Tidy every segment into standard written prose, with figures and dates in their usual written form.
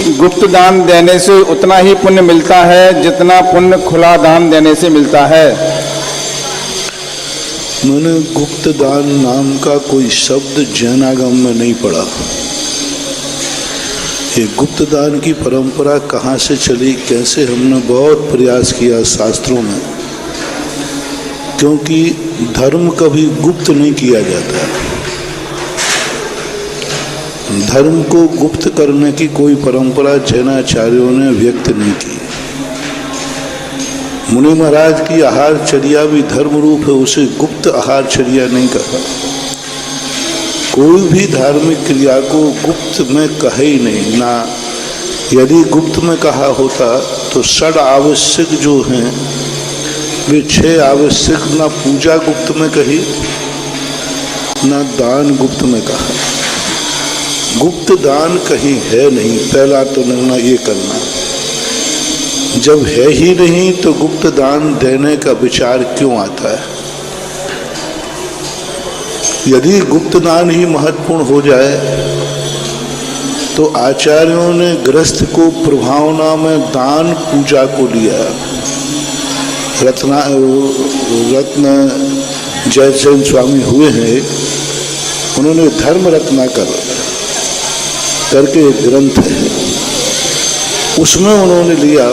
गुप्त दान देने से उतना ही पुण्य मिलता है जितना पुण्य खुला दान देने से मिलता है। मैंने गुप्त दान नाम का कोई शब्द जैनागम में नहीं पढ़ा। ये गुप्त दान की परंपरा कहाँ से चली, कैसे, हमने बहुत प्रयास किया शास्त्रों में, क्योंकि धर्म कभी गुप्त नहीं किया जाता। धर्म को गुप्त करने की कोई परंपरा जैनाचार्यों ने व्यक्त नहीं की। मुनि महाराज की आहारचर्या भी धर्म रूप है, उसे गुप्त आहारचर्या नहीं कहा। कोई भी धार्मिक क्रिया को गुप्त में कहे ही नहीं ना। यदि गुप्त में कहा होता तो षड आवश्यक जो हैं वे 6 आवश्यक, ना पूजा गुप्त में कही ना दान गुप्त में कहा। गुप्त दान कहीं है नहीं, पहला तो निर्णय ये करना। जब है ही नहीं तो गुप्त दान देने का विचार क्यों आता है? यदि गुप्त दान ही महत्वपूर्ण हो जाए तो आचार्यों ने गृहस्थ को प्रभावना में दान पूजा को लिया। रत्न जयसेन स्वामी हुए हैं, उन्होंने धर्म रत्नाकर करके एक ग्रंथ है, उसमें उन्होंने लिया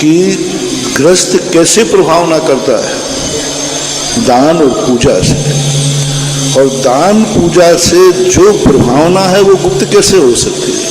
कि गृहस्थ कैसे प्रभावना करता है दान और पूजा से, और दान पूजा से जो प्रभावना है वो गुप्त कैसे हो सकती है?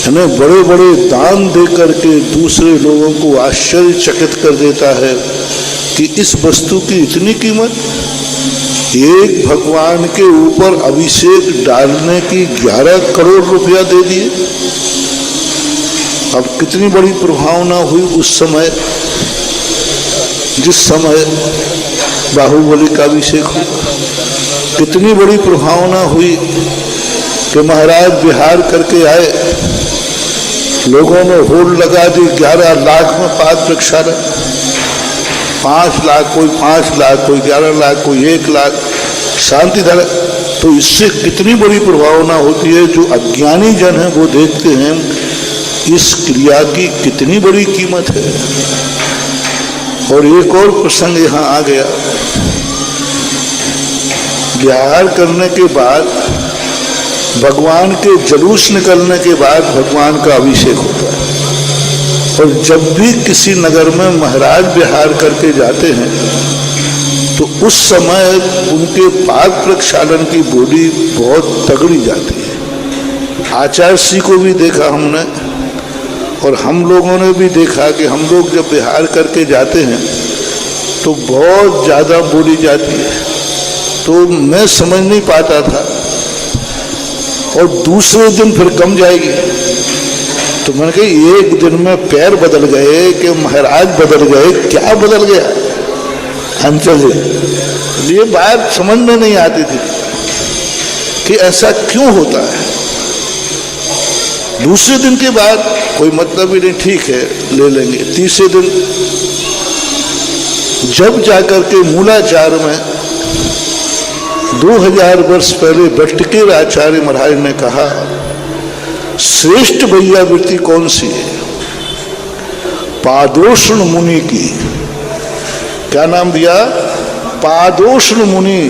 हमें बड़े बड़े दान दे करके दूसरे लोगों को आश्चर्यचकित कर देता है कि इस वस्तु की इतनी कीमत। एक भगवान के ऊपर अभिषेक डालने की 11 करोड़ रुपया दे दिए। अब कितनी बड़ी प्रभावना हुई उस समय, जिस समय बाहुबली का अभिषेक हुआ। कितनी बड़ी प्रभावना हुई कि महाराज विहार करके आए, लोगों ने होड़ लगा दी, 11 लाख में पाद प्रक्षालन, 5 लाख, कोई 5 लाख, कोई 11 लाख, कोई 1 लाख, शांति धर। तो इससे कितनी बड़ी प्रभावना होती है। जो अज्ञानी जन है वो देखते हैं इस क्रिया की कितनी बड़ी कीमत है। और एक और प्रसंग यहाँ आ गया, विहार करने के बाद भगवान के जुलूस निकलने के बाद भगवान का अभिषेक होता है। और जब भी किसी नगर में महाराज विहार करके जाते हैं तो उस समय उनके पाद प्रक्षालन की बोली बहुत तगड़ी जाती है। आचार्य श्री को भी देखा हमने, और हम लोगों ने भी देखा कि हम लोग जब विहार करके जाते हैं तो बहुत ज़्यादा बोली जाती है। तो मैं समझ नहीं पाता था, और दूसरे दिन फिर कम जाएगी। तो मैंने कहा एक दिन में पैर बदल गए कि महाराज बदल गए, क्या बदल गया? अंचल ये बात समझ में नहीं आती थी कि ऐसा क्यों होता है। दूसरे दिन के बाद कोई मतलब ही नहीं, ठीक है ले लेंगे। तीसरे दिन जब जाकर के मूलाचार में 2000 वर्ष पहले भट्टकेर आचार्य महाराज ने कहा श्रेष्ठ वैयावृत्ति कौन सी है? पादोष्ण मुनि की। क्या नाम दिया? पादोष्ण मुनि,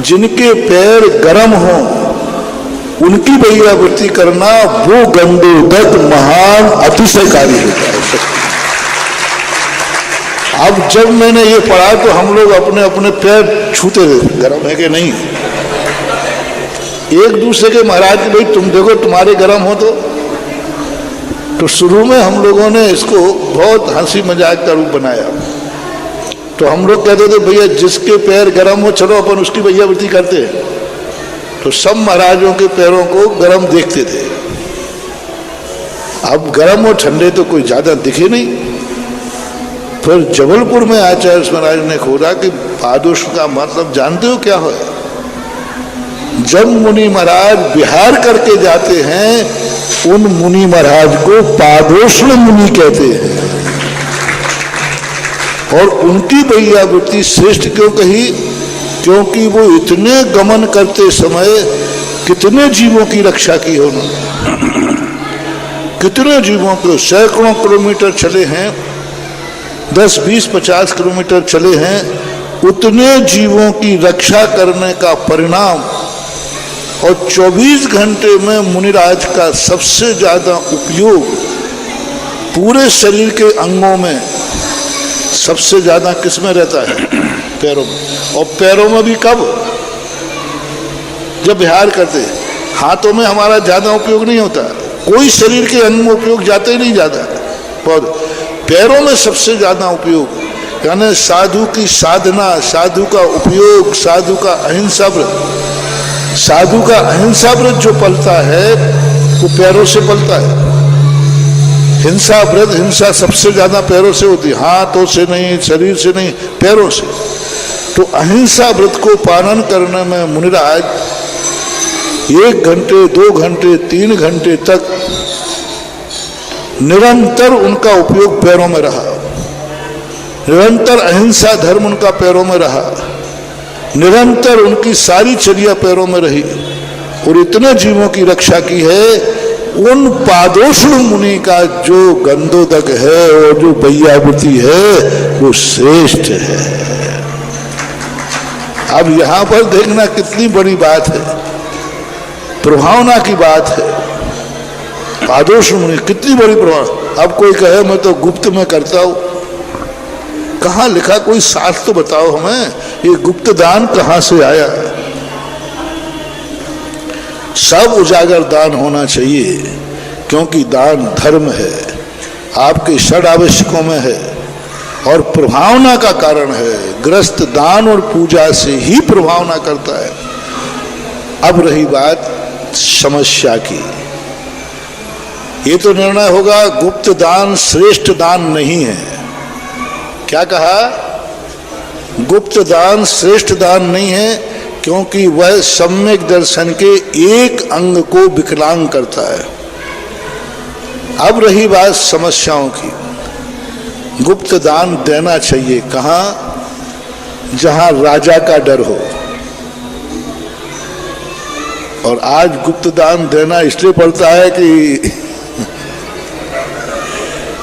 जिनके पैर गर्म हो उनकी वैयावृत्ति करना वो गंधोदक महान अतिशयकारी होता है। अब जब मैंने ये पढ़ा तो हम लोग अपने अपने पैर छूते थे, गर्म है कि नहीं। एक दूसरे के महाराज के भाई तुम देखो तुम्हारे गर्म हो तो शुरू में हम लोगों ने इसको बहुत हंसी मजाक का रूप बनाया। तो हम लोग कहते थे भैया जिसके पैर गर्म हो चलो अपन उसकी वैयावृत्ति करते हैं। तो सब महाराजों के पैरों को गर्म देखते थे। अब गर्म और ठंडे तो कोई ज्यादा दिखे नहीं। फिर जबलपुर में आचार्य महाराज ने खोजा कि पादोष्ण का मतलब जानते हो क्या है? जब मुनि महाराज विहार करके जाते हैं उन मुनि महाराज को पादोष्ण मुनि कहते हैं। और उनकी वैयावृत्ति श्रेष्ठ क्यों कही? क्योंकि वो इतने गमन करते समय कितने जीवों की रक्षा की है उन्होंने, कितने जीवों को, सैकड़ों किलोमीटर चले हैं, 10, 20, 50 किलोमीटर चले हैं, उतने जीवों की रक्षा करने का परिणाम। और 24 घंटे में मुनिराज का सबसे ज्यादा उपयोग पूरे शरीर के अंगों में सबसे ज्यादा किस में रहता है? पैरों में। और पैरों में भी कब? जब विहार करते। हाथों में हमारा ज्यादा उपयोग नहीं होता, कोई शरीर के अंग में उपयोग जाते ही नहीं ज्यादा, पर पैरों में सबसे ज्यादा उपयोग, यानी साधु की साधना, साधु का उपयोग, साधु का अहिंसा व्रत। साधु का अहिंसा व्रत जो पलता है वो पैरों से पलता है। हिंसा व्रत, हिंसा सबसे ज्यादा पैरों से होती है, हाथों से नहीं, शरीर से नहीं, पैरों से। तो अहिंसा व्रत को पालन करने में मुनिराज 1 घंटे, 2 घंटे, 3 घंटे तक निरंतर उनका उपयोग पैरों में रहा, निरंतर अहिंसा धर्म उनका पैरों में रहा, निरंतर उनकी सारी चर्या पैरों में रही, और इतने जीवों की रक्षा की है। उन पादोष्ण मुनि का जो गंधोदक है और जो बैयावती है वो श्रेष्ठ है। अब यहां पर देखना कितनी बड़ी बात है, प्रभावना की बात है। पादोष्ण मुनि कितनी बड़ी प्रभाव। अब कोई कहे मैं तो गुप्त में करता हूं, कहां लिखा? कोई साथ तो बताओ हमें, ये गुप्त दान कहां से आया? सब उजागर दान होना चाहिए, क्योंकि दान धर्म है, आपके षड आवश्यकों में है और प्रभावना का कारण है। ग्रस्त दान और पूजा से ही प्रभावना करता है। अब रही बात समस्या की, ये तो निर्णय होगा गुप्त दान श्रेष्ठ दान नहीं है। क्या कहा? गुप्त दान श्रेष्ठ दान नहीं है, क्योंकि वह सम्यक दर्शन के एक अंग को विकलांग करता है। अब रही बात समस्याओं की। गुप्त दान देना चाहिए कहां? जहां राजा का डर हो। और आज गुप्त दान देना इसलिए पड़ता है कि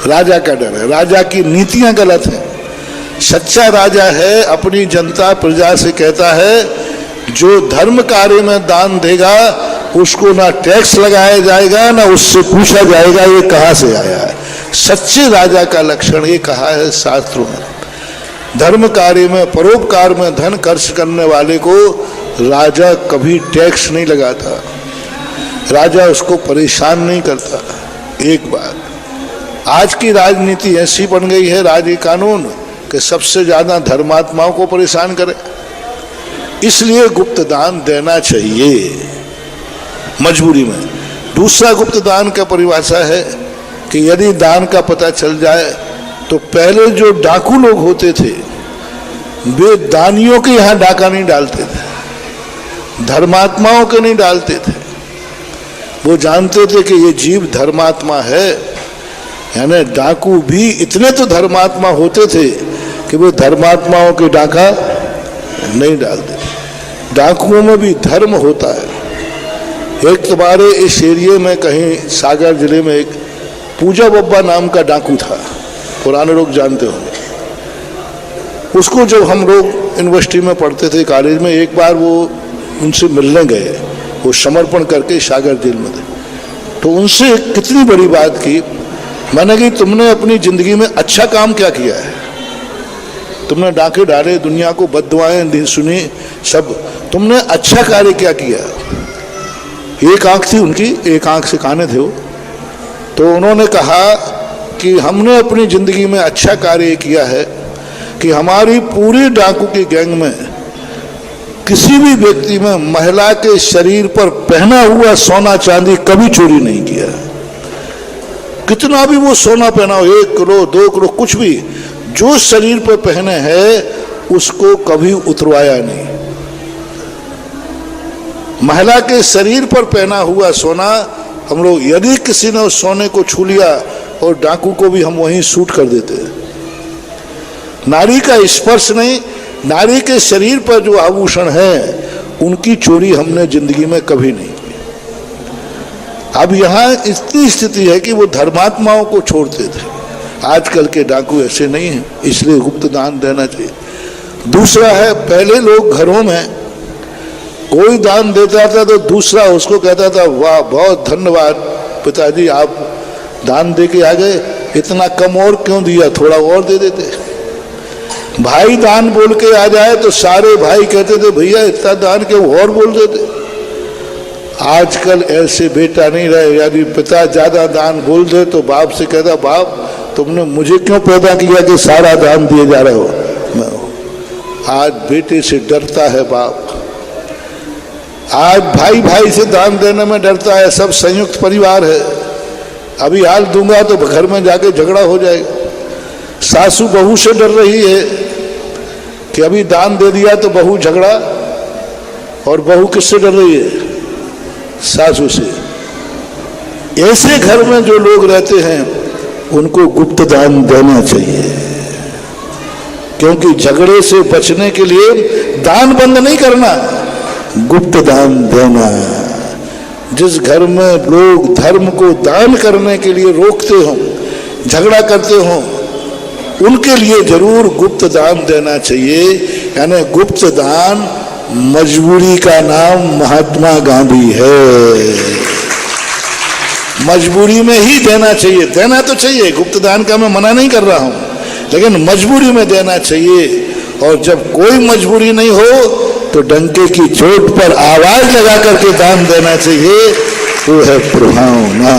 राजा का डर है, राजा की नीतियां गलत हैं। सच्चा राजा है अपनी जनता प्रजा से कहता है जो धर्म कार्य में दान देगा उसको ना टैक्स लगाया जाएगा, ना उससे पूछा जाएगा ये कहां से आया है। सच्चे राजा का लक्षण ये कहा है शास्त्रों में। धर्म कार्य में, परोपकार में धन खर्च करने वाले को राजा कभी टैक्स नहीं लगाता, राजा उसको परेशान नहीं करता। एक बात, आज की राजनीति ऐसी बन गई है, राज्य कानून, कि सबसे ज्यादा धर्मात्माओं को परेशान करे। इसलिए गुप्त दान देना चाहिए मजबूरी में। दूसरा गुप्त दान का परिभाषा है कि यदि दान का पता चल जाए तो पहले जो डाकू लोग होते थे वे दानियों के यहाँ डाका नहीं डालते थे, धर्मात्माओं के नहीं डालते थे। वो जानते थे कि ये जीव धर्मात्मा है। यानी डाकू भी इतने तो धर्मात्मा होते थे कि वो धर्मात्माओं के डाका नहीं डालते। डाकुओं में भी धर्म होता है। एक तुम्हारे इस एरिए में कहीं सागर जिले में एक पूजा बब्बा नाम का डाकू था, पुराने लोग जानते होंगे। उसको जब हम लोग यूनिवर्सिटी में पढ़ते थे, कॉलेज में, एक बार वो उनसे मिलने गए, वो समर्पण करके सागर जेल में थे। तो उनसे कितनी बड़ी बात की, मैंने कि तुमने अपनी जिंदगी में अच्छा काम क्या किया है? तुमने डाके डाले, दुनिया को बद्दुआएं सुनी, सब, तुमने अच्छा कार्य क्या किया? एक आंख थी उनकी, एक आंख से काने थे वो। तो उन्होंने कहा कि हमने अपनी जिंदगी में अच्छा कार्य किया है कि हमारी पूरी डाकू की गैंग में किसी भी व्यक्ति में महिला के शरीर पर पहना हुआ सोना चांदी कभी चोरी नहीं किया। कितना भी वो सोना पहना हो, 1 किलो 2 किलो कुछ भी, जो शरीर पर पहने हैं उसको कभी उतरवाया नहीं। महिला के शरीर पर पहना हुआ सोना हम लोग, यदि किसी ने उस सोने को छू लिया और डाकू को भी हम वहीं शूट कर देते। नारी का स्पर्श नहीं, नारी के शरीर पर जो आभूषण है उनकी चोरी हमने जिंदगी में कभी नहीं की। अब यहाँ इतनी स्थिति है कि वो धर्मात्माओं को छोड़ते थे, आजकल के डाकू ऐसे नहीं हैं, इसलिए गुप्त दान देना चाहिए। दूसरा है, पहले लोग घरों में कोई दान देता था तो दूसरा उसको कहता था, वाह बहुत धन्यवाद पिताजी, आप दान दे के आ गए, इतना कम और क्यों दिया, थोड़ा और दे देते। भाई दान बोल के आ जाए तो सारे भाई कहते थे, भैया इतना दान क्यों, और बोल देते। आजकल ऐसे बेटा नहीं रहे, यानी पिता ज्यादा दान बोल दे तो बाप से कहता, बाप तुमने मुझे क्यों पैदा किया कि सारा दान दिए जा रहे हो। आज बेटे से डरता है बाप, आज भाई भाई से दान देने में डरता है। सब संयुक्त परिवार है, अभी हाल दूंगा तो घर में जाके झगड़ा हो जाएगा। सासू बहू से डर रही है कि अभी दान दे दिया तो बहू झगड़ा, और बहू किससे डर रही है, सासू से। ऐसे घर में जो लोग रहते हैं उनको गुप्त दान देना चाहिए, क्योंकि झगड़े से बचने के लिए दान बंद नहीं करना, गुप्त दान देना। जिस घर में लोग धर्म को दान करने के लिए रोकते हों, झगड़ा करते हों, उनके लिए जरूर गुप्त दान देना चाहिए। यानी गुप्त दान मजबूरी का नाम महात्मा गांधी है। मजबूरी में ही देना चाहिए, देना तो चाहिए, गुप्त दान का मैं मना नहीं कर रहा हूं, लेकिन मजबूरी में देना चाहिए। और जब कोई मजबूरी नहीं हो तो डंके की चोट पर आवाज लगा करके दान देना चाहिए, वो है प्रभावना।